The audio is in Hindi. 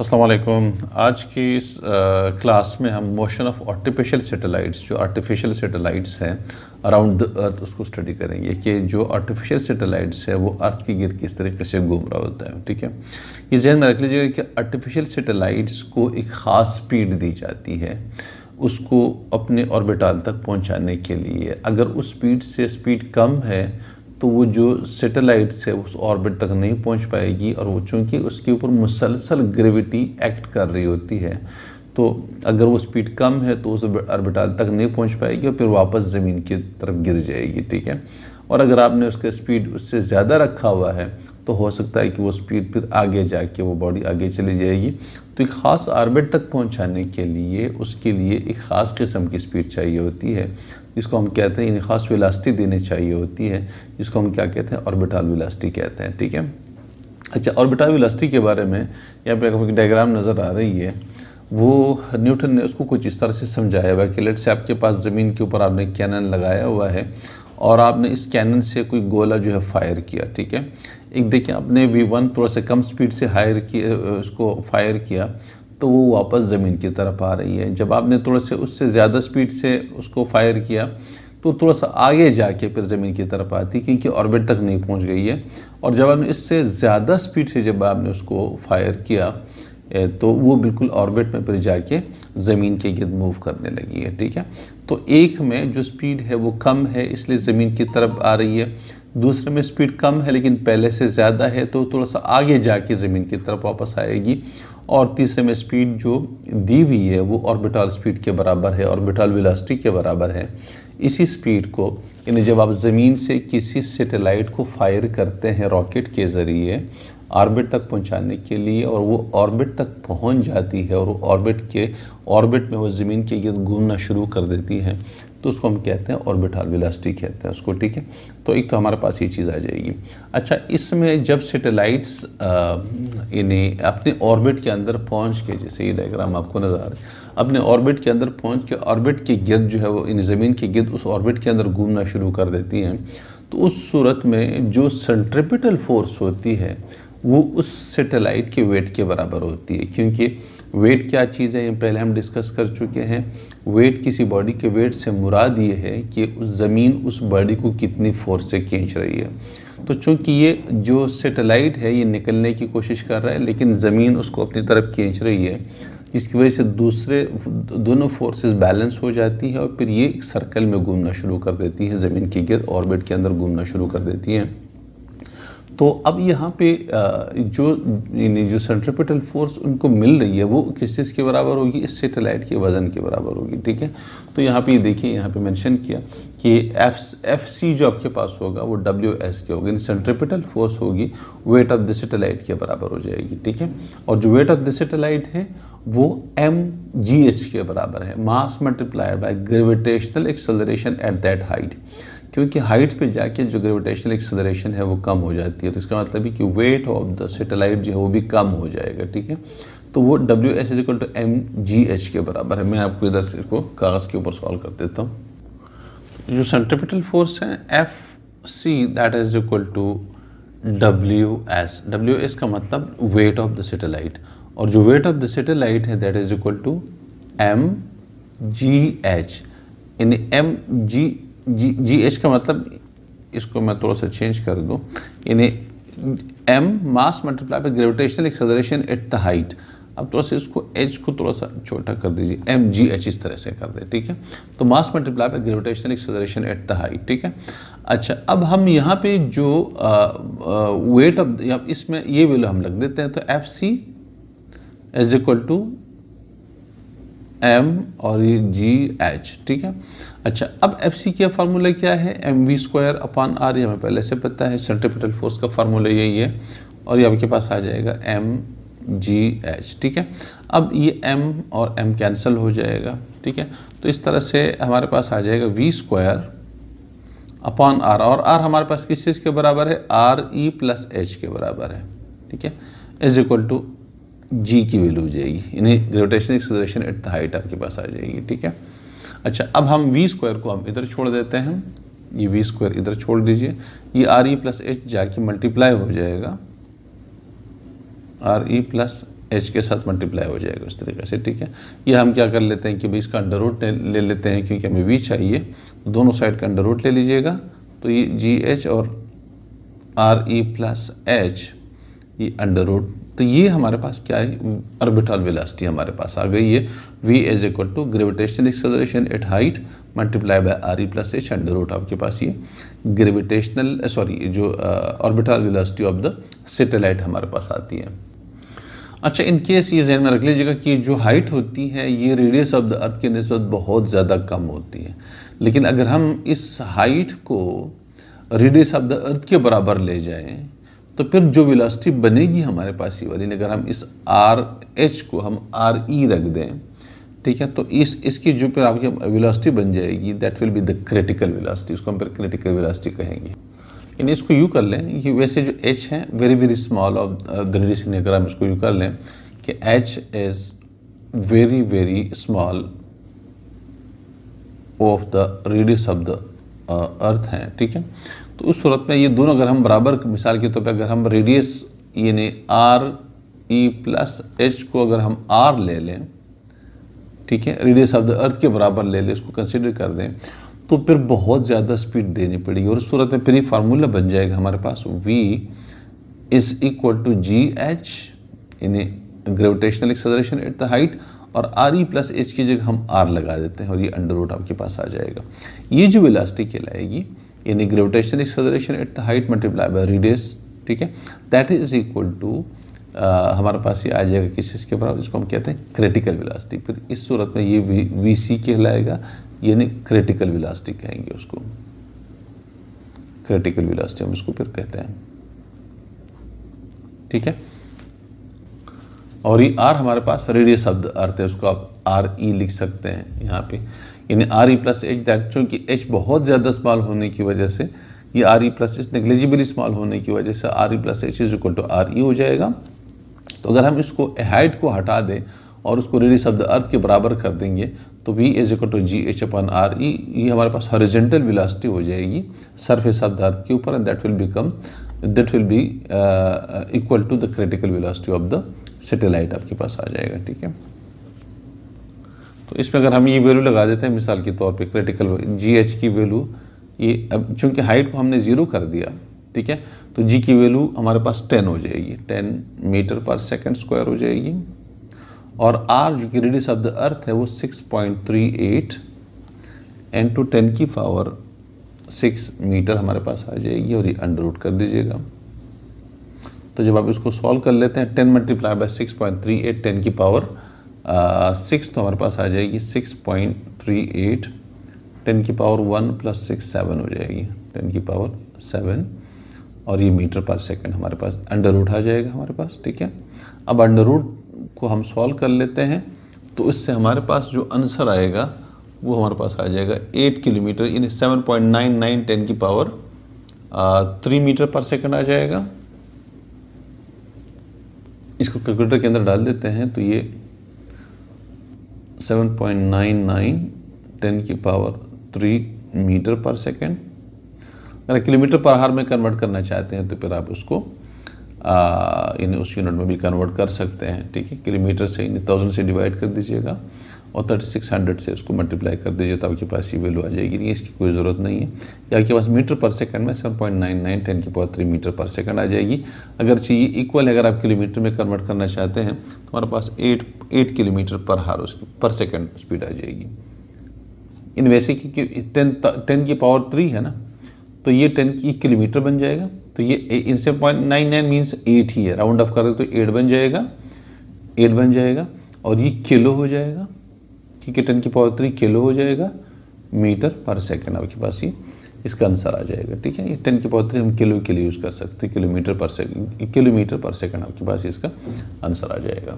अस्सलाम वालेकुम। आज की इस क्लास में हम मोशन ऑफ आर्टिफिशियल सैटेलाइट्स, जो आर्टिफिशियल सैटेलाइट्स हैं अराउंड द अर्थ, उसको स्टडी करेंगे कि जो आर्टिफिशियल सैटेलाइट्स है वो अर्थ के गिर्द किस तरीके से घूम रहा होता है। ठीक है, ये ज़हन में रख लीजिएगा कि आर्टिफिशियल सैटेलाइट्स को एक ख़ास स्पीड दी जाती है उसको अपने ऑर्बिटल तक पहुंचाने के लिए। अगर उस स्पीड कम है तो वो जो सैटेलाइट्स है उस ऑर्बिट तक नहीं पहुंच पाएगी, और वो चूँकि उसके ऊपर मुसलसल ग्रेविटी एक्ट कर रही होती है, तो अगर वो स्पीड कम है तो उस ऑर्बिटल तक नहीं पहुंच पाएगी और फिर वापस ज़मीन की तरफ गिर जाएगी। ठीक है, और अगर आपने उसका स्पीड उससे ज़्यादा रखा हुआ है तो हो सकता है कि वो स्पीड फिर आगे जाके वो बॉडी आगे चली जाएगी। तो एक ख़ास ऑर्बिट तक पहुंचाने के लिए उसके लिए एक ख़ास किस्म की स्पीड चाहिए होती है, जिसको हम कहते हैं, ख़ास वेलोसिटी देनी चाहिए होती है, जिसको हम क्या कहते हैं, ऑर्बिटल वेलोसिटी कहते हैं। ठीक है, अच्छा, ऑर्बिटल वेलोसिटी के बारे में यहाँ पे एक डायग्राम नज़र आ रही है, वो न्यूटन ने उसको कुछ इस तरह से समझाया हुआ है कि लेट से आपके पास ज़मीन के ऊपर आपने कैनन लगाया हुआ है और आपने इस कैनन से कोई गोला जो है फायर किया। ठीक है, एक देखिए आपने V1 थोड़ा सा कम स्पीड से उसको फायर किया तो वो वापस ज़मीन की तरफ आ रही है। जब आपने थोड़ा से उससे ज़्यादा स्पीड से उसको फायर किया तो थोड़ा सा आगे जाके फिर ज़मीन की तरफ आती, क्योंकि ऑर्बिट तक नहीं पहुंच गई है। और जब आपने इससे ज़्यादा स्पीड से जब आपने उसको फायर किया तो वो बिल्कुल ऑर्बिट में फिर जाके ज़मीन के गिर्द मूव करने लगी है। ठीक है, तो एक में जो स्पीड है वो कम है इसलिए ज़मीन की तरफ आ रही है, दूसरे में स्पीड कम है लेकिन पहले से ज़्यादा है तो थोड़ा सा आगे जाके ज़मीन की तरफ वापस आएगी, और तीसरे में स्पीड जो दी हुई है वो ऑर्बिटल स्पीड के बराबर है, ऑर्बिटल वेलोसिटी के बराबर है। इसी स्पीड को यानी जब आप ज़मीन से किसी सैटेलाइट को फायर करते हैं रॉकेट के ज़रिए ऑर्बिट तक पहुंचाने के लिए, और वो ऑर्बिट तक पहुंच जाती है और वो ऑर्बिट में वो ज़मीन के गिर्द घूमना शुरू कर देती है, तो उसको हम कहते हैं ऑर्बिटल वेलोसिटी कहते हैं उसको। ठीक है, तो एक तो हमारे पास ये चीज़ आ जाएगी। अच्छा, इसमें जब सैटेलाइट्स इन्हें अपने ऑर्बिट के अंदर पहुंच के, जैसे ये डायग्राम आपको नज़र आ रहा है, अपने ऑर्बिट के अंदर पहुंच के ऑर्बिट के गिर्द जो है वो इन ज़मीन के गिर्द उस ऑर्बिट के अंदर घूमना शुरू कर देती हैं, तो उस सूरत में जो सेंट्रिपिटल फोर्स होती है वो उस सैटेलाइट के वेट के बराबर होती है। क्योंकि वेट क्या चीज़ है ये पहले हम डिस्कस कर चुके हैं। वेट किसी बॉडी के वेट से मुराद ये है कि उस ज़मीन उस बॉडी को कितनी फोर्स से खींच रही है। तो चूँकि ये जो सैटेलाइट है ये निकलने की कोशिश कर रहा है लेकिन ज़मीन उसको अपनी तरफ खींच रही है, जिसकी वजह से दोनों फोर्सेस बैलेंस हो जाती है और फिर ये एक सर्कल में घूमना शुरू कर देती है, ज़मीन के गिर्द ऑर्बिट के अंदर घूमना शुरू कर देती है। तो अब यहाँ पे जो सेंट्रिपिटल फोर्स उनको मिल रही है वो किस चीज़ के बराबर होगी, इस सैटेलाइट के वज़न के बराबर होगी। ठीक है, तो यहाँ पे देखिए, यहाँ पे मेंशन किया कि FC जो आपके पास होगा वो WS के होगी, सेंट्रिपिटल फोर्स होगी वेट ऑफ द सैटेलाइट के बराबर हो जाएगी। ठीक है, और जो वेट ऑफ द सैटेलाइट है वो mgh के बराबर है, mass multiplied by gravitational acceleration at that height. क्योंकि हाइट पे जाके जो ग्रेविटेशनल एक्सेलरेशन है वो कम हो जाती है, तो इसका मतलब है कि वेट ऑफ द सैटेलाइट जो है वो भी कम हो जाएगा। ठीक है, तो वो WS = mgh के बराबर है। मैं आपको इधर से इसको कागज़ के ऊपर सॉल्व कर देता हूँ। जो सेंट्रिपिटल फोर्स है FC = WS का मतलब वेट ऑफ द सैटेलाइट, और जो वेट ऑफ द सैटेलाइट है that is equal to mgh। यानी GH का मतलब, इसको मैं थोड़ा सा चेंज कर दूं, यानी m mass multiply by gravitational acceleration at the height. अब थोड़ा सा इसको h को थोड़ा सा छोटा कर दीजिए, mgh इस तरह से कर दे। ठीक है, तो मास multiply by gravitational acceleration at the height. ठीक है, अच्छा, अब हम यहाँ पे जो वेट ऑफ, इसमें ये वैल्यू हम रख देते हैं, तो FC = m और ये GH। ठीक है, अच्छा, अब FC का फार्मूला क्या है, mv²/r, ये हमें पहले से पता है, सेंट्रिपिटल फोर्स का फार्मूला यही है, और ये आपके पास आ जाएगा mgh। ठीक है, अब ये m और m कैंसिल हो जाएगा। ठीक है, तो इस तरह से हमारे पास आ जाएगा v²/r, और r हमारे पास किस चीज़ के बराबर है, RE + h के बराबर है। ठीक है, = G की वैल्यू हो जाएगी, यानी gravitational acceleration at the height आपके पास आ जाएगी। ठीक है, अच्छा, अब हम v² को हम इधर छोड़ देते हैं, ये v² इधर छोड़ दीजिए, ये RE + h जाके मल्टीप्लाई हो जाएगा, RE + h के साथ मल्टीप्लाई हो जाएगा उस तरीके से, ठीक है। ये हम क्या कर लेते हैं कि भाई इसका अंडर रूट ले लेते हैं, क्योंकि हमें v चाहिए, दोनों साइड का अंडर रूट ले लीजिएगा। तो ये GH और RE प्लस h, ये अंडर रूट, तो ये हमारे पास क्या है, ऑर्बिटल वेलोसिटी हमारे पास आ गई है। v is equal to gravitational acceleration at height multiply by RE plus h under root. आपके पास ये ग्रेविटेशनल जो orbital velocity of the satellite हमारे पास आती है। अच्छा, इन केस ये ज़हन में रख लीजिएगा कि जो हाइट होती है ये रेडियस ऑफ द अर्थ के निस्बत बहुत ज़्यादा कम होती है, लेकिन अगर हम इस हाइट को रेडियस ऑफ द अर्थ के बराबर ले जाएं तो फिर जो वेलोसिटी बनेगी हमारे पास ये वाली, अगर हम इस RH को हम RE रख दें, ठीक है, तो इसकी जो फिर आपकी वेलोसिटी बन जाएगी that will be the critical velocity, उसको हम फिर क्रिटिकल वेलोसिटी कहेंगे। यानी इसको यूँ कर लें कि वैसे जो h है very very small of the radius, अगर हम इसको यूँ कर लें कि h is very very small of the radius of the earth है, ठीक है। तो उस सूरत में ये दोनों अगर हम बराबर, मिसाल के तौर पे अगर हम रेडियस यानी RE प्लस h को अगर हम R ले लें, ठीक है, रेडियस ऑफ द अर्थ के बराबर ले लें, इसको कंसिडर कर दें, तो फिर बहुत ज़्यादा स्पीड देनी पड़ेगी और उस सूरत में फिर ये फार्मूला बन जाएगा हमारे पास v is equal to GH यानी gravitational acceleration at the height, और RE प्लस h की जगह हम R लगा देते हैं और ये अंडर रूट आपके पास आ जाएगा। ये जो वेलोसिटी कहलाएगी यानी gravitational acceleration at the height multiply by radius, ठीक है, दैट इज इक्वल टू हमारे पास ये आ जाएगा किस चीज़ के बराबर, इसको हम कहते हैं क्रिटिकल वेलोसिटी। फिर इस सूरत में ये VC कहलाएगा, यानी क्रिटिकल वेलोसिटी कहेंगे उसको, क्रिटिकल वेलोसिटी हम इसको फिर कहते हैं, ठीक है। और ये R हमारे पास रेडियस ऑफ द अर्थ है, उसको आप RE लिख सकते हैं यहाँ पे, यानी RE प्लस h, दैट चूँकि h बहुत ज़्यादा स्मॉल होने की वजह से ये RE plus h negligibly small होने की वजह से RE plus h is equal to RE हो जाएगा। तो अगर हम इसको हाइट को हटा दें और उसको रेडियस ऑफ द अर्थ के बराबर कर देंगे तो v is equal to GH upon RE, ये हमारे पास हॉरिजॉन्टल वेलोसिटी हो जाएगी सरफेस ऑफ द अर्थ के ऊपर, and that will be equal to the critical velocity of the satellite आपके पास आ जाएगा, ठीक है। तो इसमें अगर हम ये वैल्यू लगा देते हैं मिसाल के तौर पे क्रिटिकल GH की वैल्यू, ये अब चूँकि हाइट को हमने 0 कर दिया, ठीक है, तो G की वैल्यू हमारे पास 10 हो जाएगी, 10 मीटर पर सेकंड स्क्वायर हो जाएगी, और R जो कि रेडियस ऑफ द अर्थ है वो 6.38 × 10 की पावर 6 मीटर हमारे पास आ जाएगी, और ये अंडर रूट कर दीजिएगा। तो जब आप इसको सॉल्व कर लेते हैं 10 मल्टीप्लाई बाय 6.38 10 की पावर 6, तो हमारे पास आ जाएगी 6.38 10 की पावर 1 प्लस 6 7 हो जाएगी 10 की पावर 7, और ये मीटर पर सेकंड हमारे पास अंडर रूट आ जाएगा हमारे पास, ठीक है। अब अंडर रूट को हम सॉल्व कर लेते हैं, तो इससे हमारे पास जो आंसर आएगा वो हमारे पास आ जाएगा 8 किलोमीटर यानी 7.99 10 की पावर 3 मीटर पर सेकंड आ जाएगा। इसको कैलकुलेटर के अंदर डाल देते हैं तो ये 7.99 10 की पावर 3 मीटर पर सेकंड। अगर किलोमीटर पर आवर में कन्वर्ट करना चाहते हैं तो फिर आप उसको यानी उस यूनिट में भी कन्वर्ट कर सकते हैं, ठीक है। किलोमीटर से यानी 1000 से डिवाइड कर दीजिएगा और 3600 से उसको मल्टीप्लाई कर दीजिए तो आपके पास ये वैल्यू आ जाएगी। नहीं, इसकी कोई ज़रूरत नहीं है, या आपके पास मीटर पर सेकंड में 7.99 10 की पावर 3 मीटर पर सेकंड आ जाएगी। अगर चाहिए इक्वल है, अगर आप किलोमीटर में कन्वर्ट करना चाहते हैं तो हमारे पास 8 किलोमीटर पर आवर उसकी पर सेकंड स्पीड आ जाएगी। इन वैसे कि 10 की पावर 3 है ना, तो ये 10 की किलोमीटर बन जाएगा, तो ये इनसे 0.99 मीन्स 8 ही है, राउंड ऑफ कर दे तो 8 बन जाएगा, और ये किलो हो जाएगा, ठीक है। 10 की पावर 3 किलो हो जाएगा मीटर पर सेकंड आपके पास, ये इसका आंसर आ जाएगा, ठीक है। ये 10 की पावर 3 हम किलो के लिए यूज़ कर सकते हैं, किलोमीटर पर सेकंड आपके पास इसका आंसर आ जाएगा।